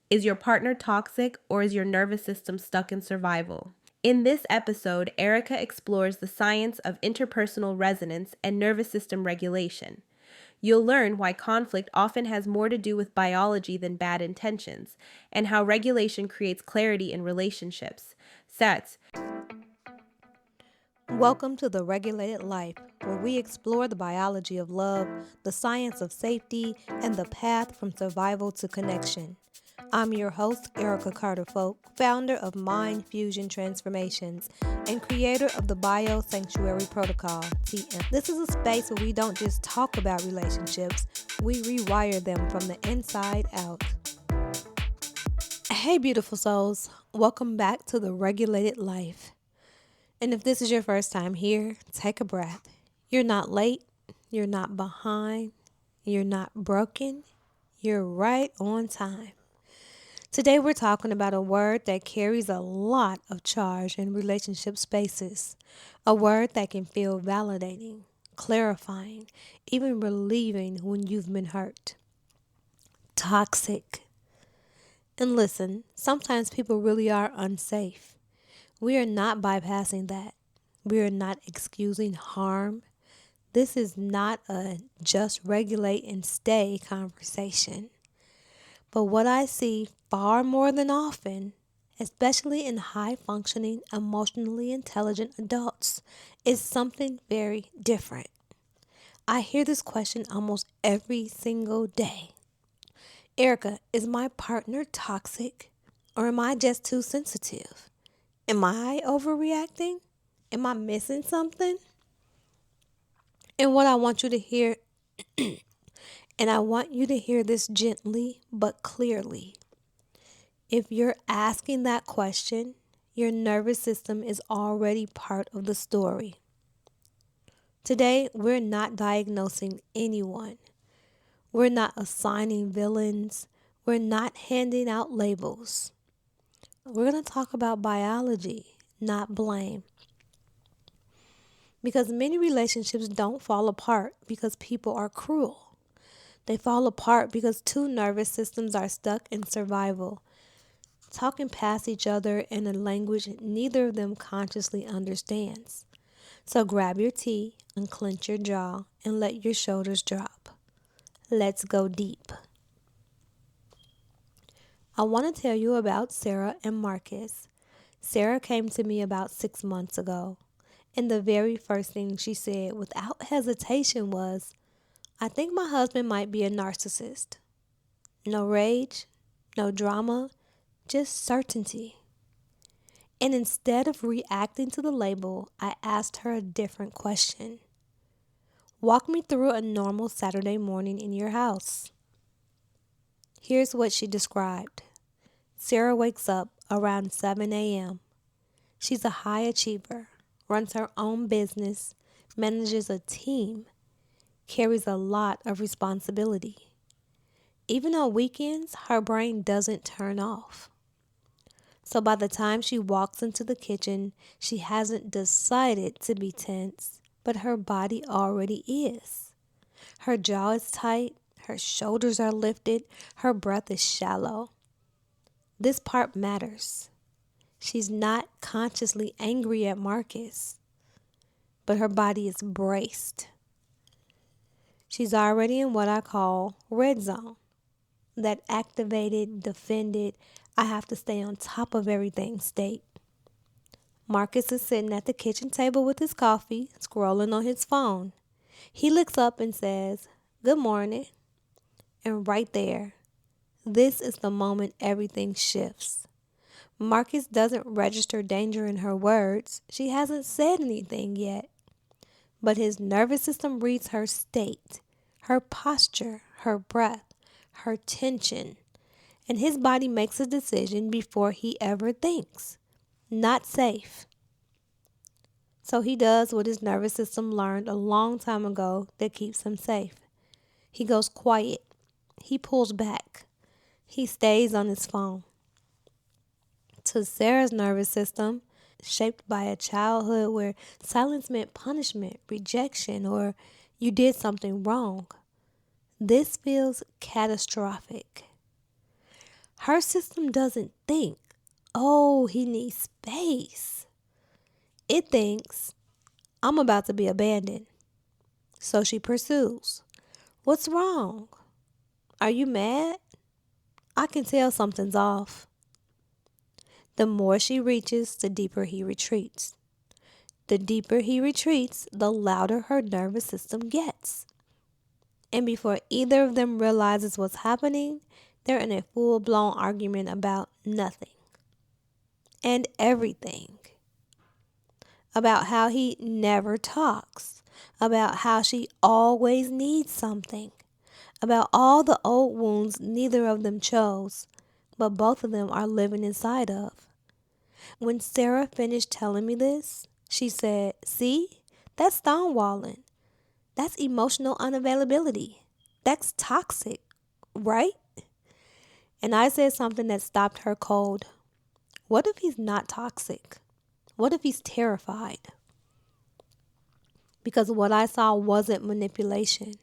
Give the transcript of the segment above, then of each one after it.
Is your partner toxic, or is your nervous system stuck in survival? In this episode, Erica explores the science of interpersonal resonance and nervous system regulation. You'll learn why conflict often has more to do with biology than bad intentions, and how regulation creates clarity in relationships. Sets. Welcome to The Regulated Life, where we explore the biology of love, the science of safety, and the path from survival to connection. I'm your host, Erica Carter Folk, founder of Mind Fusion Transformations and creator of the Bio Sanctuary Protocol, TM. This is a space where we don't just talk about relationships, we rewire them from the inside out. Hey, beautiful souls. Welcome back to The Regulated Life. And if this is your first time here, take a breath. You're not late. You're not behind. You're not broken. You're right on time. Today we're talking about a word that carries a lot of charge in relationship spaces. A word that can feel validating, clarifying, even relieving when you've been hurt. Toxic. And listen, sometimes people really are unsafe. We are not bypassing that. We are not excusing harm. This is not a just regulate and stay conversation. But what I see far more than often, especially in high-functioning, emotionally intelligent adults, is something very different. I hear this question almost every single day. Erica, is my partner toxic, or am I just too sensitive? Am I overreacting? Am I missing something? And what I want you to hear, and I want you to hear this gently but clearly. If you're asking that question, your nervous system is already part of the story. Today, we're not diagnosing anyone. We're not assigning villains. We're not handing out labels. We're going to talk about biology, not blame. Because many relationships don't fall apart because people are cruel. They fall apart because two nervous systems are stuck in survival, talking past each other in a language neither of them consciously understands. So grab your tea, unclench your jaw, and let your shoulders drop. Let's go deep. I want to tell you about Sarah and Marcus. Sarah came to me about 6 months ago, and the very first thing she said without hesitation was, I think my husband might be a narcissist. No rage, no drama, just certainty. And instead of reacting to the label, I asked her a different question. Walk me through a normal Saturday morning in your house. Here's what she described. Sarah wakes up around 7 a.m. She's a high achiever, runs her own business, manages a team, carries a lot of responsibility. Even on weekends, her brain doesn't turn off. So by the time she walks into the kitchen, she hasn't decided to be tense, but her body already is. Her jaw is tight, her shoulders are lifted, her breath is shallow. This part matters. She's not consciously angry at Marcus, but her body is braced. She's already in what I call red zone. That activated, defended, I have to stay on top of everything state. Marcus is sitting at the kitchen table with his coffee, scrolling on his phone. He looks up and says, "Good morning." And right there, this is the moment everything shifts. Marcus doesn't register danger in her words. She hasn't said anything yet. But his nervous system reads her state, her posture, her breath, her tension. And his body makes a decision before he ever thinks. Not safe. So he does what his nervous system learned a long time ago that keeps him safe. He goes quiet. He pulls back. He stays on his phone. To Sarah's nervous system, shaped by a childhood where silence meant punishment, rejection, or you did something wrong, this feels catastrophic. Her system doesn't think, oh, he needs space. It thinks, I'm about to be abandoned. So she pursues. What's wrong? Are you mad? I can tell something's off. The more she reaches, the deeper he retreats. The deeper he retreats, the louder her nervous system gets. And before either of them realizes what's happening, they're in a full-blown argument about nothing and everything. About how he never talks. About how she always needs something. About all the old wounds neither of them chose, but both of them are living inside of. When Sarah finished telling me this, she said, see, that's stonewalling. That's emotional unavailability. That's toxic, right? And I said something that stopped her cold. What if he's not toxic? What if he's terrified? Because what I saw wasn't manipulation.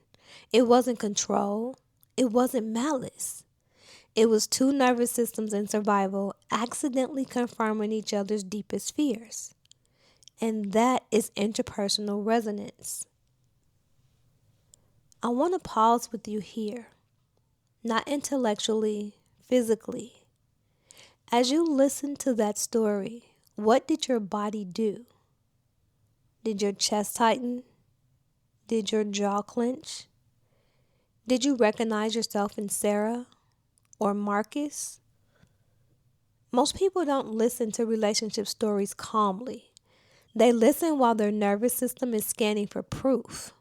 It wasn't control. It wasn't malice. It was two nervous systems in survival accidentally confirming each other's deepest fears. And that is interpersonal resonance. I want to pause with you here, not intellectually, physically. As you listen to that story, what did your body do? Did your chest tighten? Did your jaw clench? Did you recognize yourself in Sarah or Marcus? Most people don't listen to relationship stories calmly. They listen while their nervous system is scanning for proof.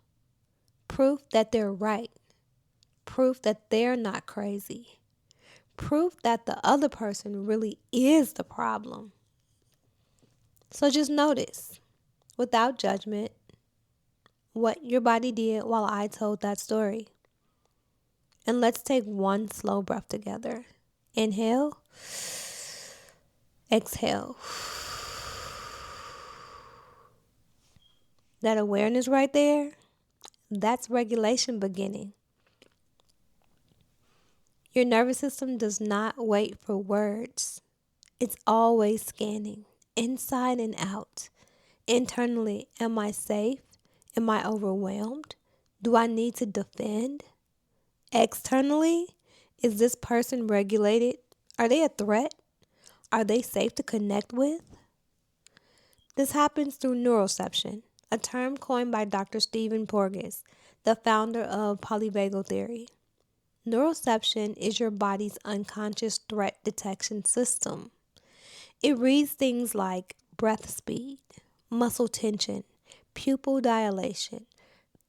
Proof that they're right. Proof that they're not crazy. Proof that the other person really is the problem. So just notice, without judgment, what your body did while I told that story. And let's take one slow breath together. Inhale. Exhale. That awareness right there, that's regulation beginning. Your nervous system does not wait for words. It's always scanning, inside and out. Internally, am I safe? Am I overwhelmed? Do I need to defend? Externally, is this person regulated? Are they a threat? Are they safe to connect with? This happens through neuroception, a term coined by Dr. Stephen Porges, the founder of polyvagal theory. Neuroception is your body's unconscious threat detection system. It reads things like breath speed, muscle tension, pupil dilation,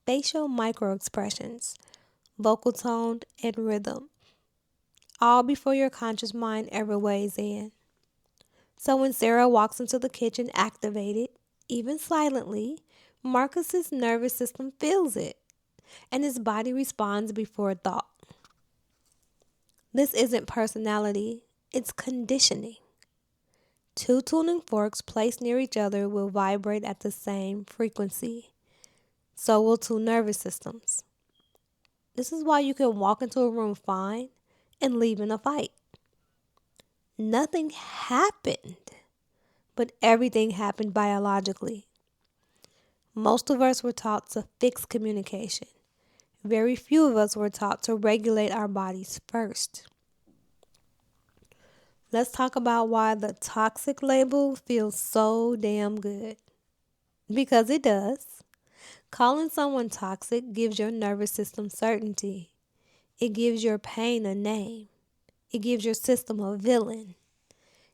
facial microexpressions, vocal tone, and rhythm, all before your conscious mind ever weighs in. So when Sarah walks into the kitchen activated, even silently, Marcus's nervous system feels it, and his body responds before thought. This isn't personality, it's conditioning. Two tuning forks placed near each other will vibrate at the same frequency. So will two nervous systems. This is why you can walk into a room fine and leave in a fight. Nothing happened, but everything happened biologically. Most of us were taught to fix communication. Very few of us were taught to regulate our bodies first. Let's talk about why the toxic label feels so damn good. Because it does. Calling someone toxic gives your nervous system certainty. It gives your pain a name. It gives your system a villain.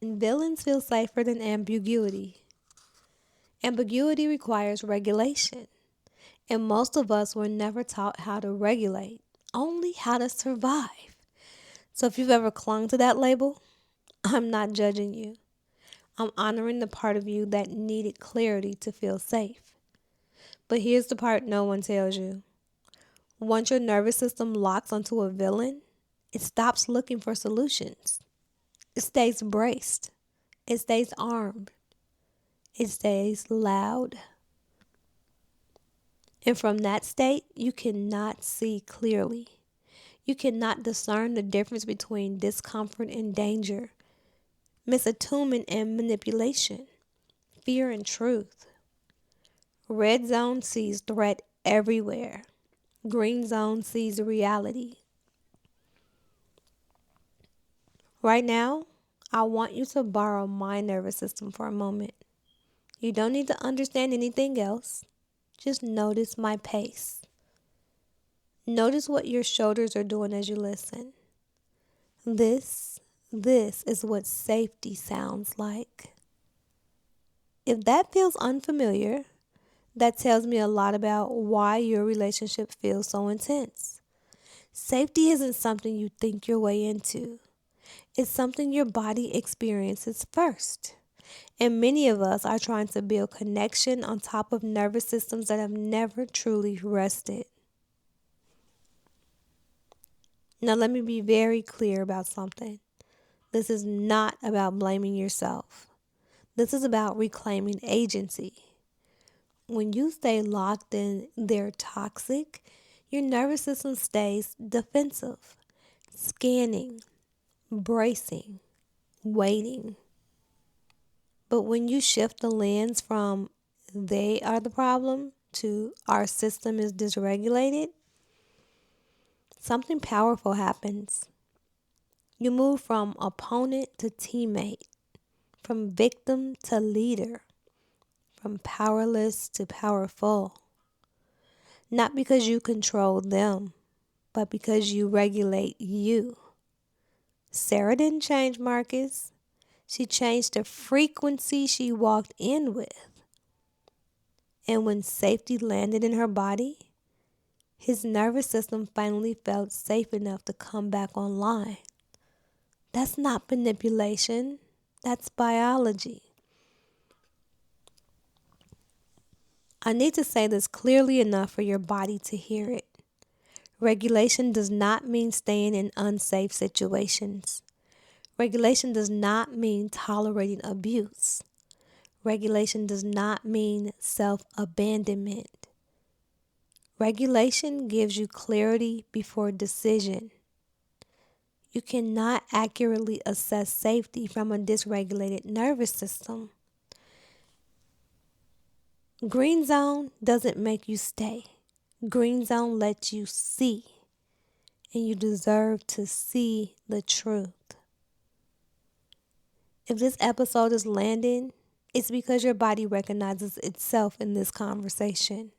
And villains feel safer than ambiguity. Ambiguity requires regulation. And most of us were never taught how to regulate, only how to survive. So if you've ever clung to that label, I'm not judging you. I'm honoring the part of you that needed clarity to feel safe. But here's the part no one tells you. Once your nervous system locks onto a villain, it stops looking for solutions. It stays braced. It stays armed. It stays loud. And from that state, you cannot see clearly. You cannot discern the difference between discomfort and danger, misattunement and manipulation, fear and truth. Red zone sees threat everywhere. Green zone sees reality. Right now, I want you to borrow my nervous system for a moment. You don't need to understand anything else. Just notice my pace. Notice what your shoulders are doing as you listen. This is what safety sounds like. If that feels unfamiliar, that tells me a lot about why your relationship feels so intense. Safety isn't something you think your way into. It's something your body experiences first. And many of us are trying to build connection on top of nervous systems that have never truly rested. Now, let me be very clear about something. This is not about blaming yourself. This is about reclaiming agency. When you stay locked in they're toxic, your nervous system stays defensive, scanning, bracing, waiting. But when you shift the lens from they are the problem to our system is dysregulated, something powerful happens. You move from opponent to teammate, from victim to leader, from powerless to powerful. Not because you control them, but because you regulate you. Sarah didn't change Marcus. She changed the frequency she walked in with. And when safety landed in her body, his nervous system finally felt safe enough to come back online. That's not manipulation. That's biology. I need to say this clearly enough for your body to hear it. Regulation does not mean staying in unsafe situations. Regulation does not mean tolerating abuse. Regulation does not mean self-abandonment. Regulation gives you clarity before decision. You cannot accurately assess safety from a dysregulated nervous system. Green zone doesn't make you stay. Green zone lets you see, and you deserve to see the truth. If this episode is landing, it's because your body recognizes itself in this conversation.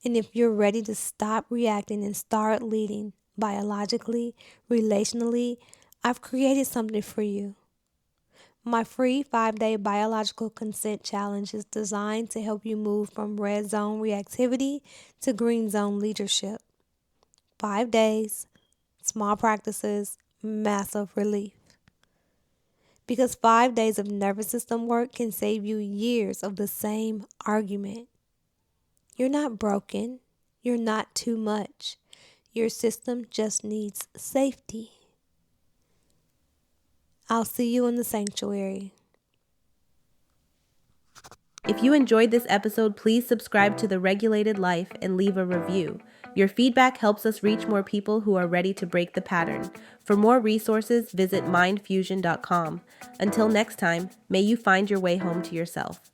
And if you're ready to stop reacting and start leading biologically, relationally, I've created something for you. My free 5-day biological consent challenge is designed to help you move from red zone reactivity to green zone leadership. 5 days, small practices, massive relief. Because 5 days of nervous system work can save you years of the same argument. You're not broken. You're not too much. Your system just needs safety. I'll see you in the sanctuary. If you enjoyed this episode, please subscribe to The Regulated Life and leave a review. Your feedback helps us reach more people who are ready to break the pattern. For more resources, visit mindfusion.com. Until next time, may you find your way home to yourself.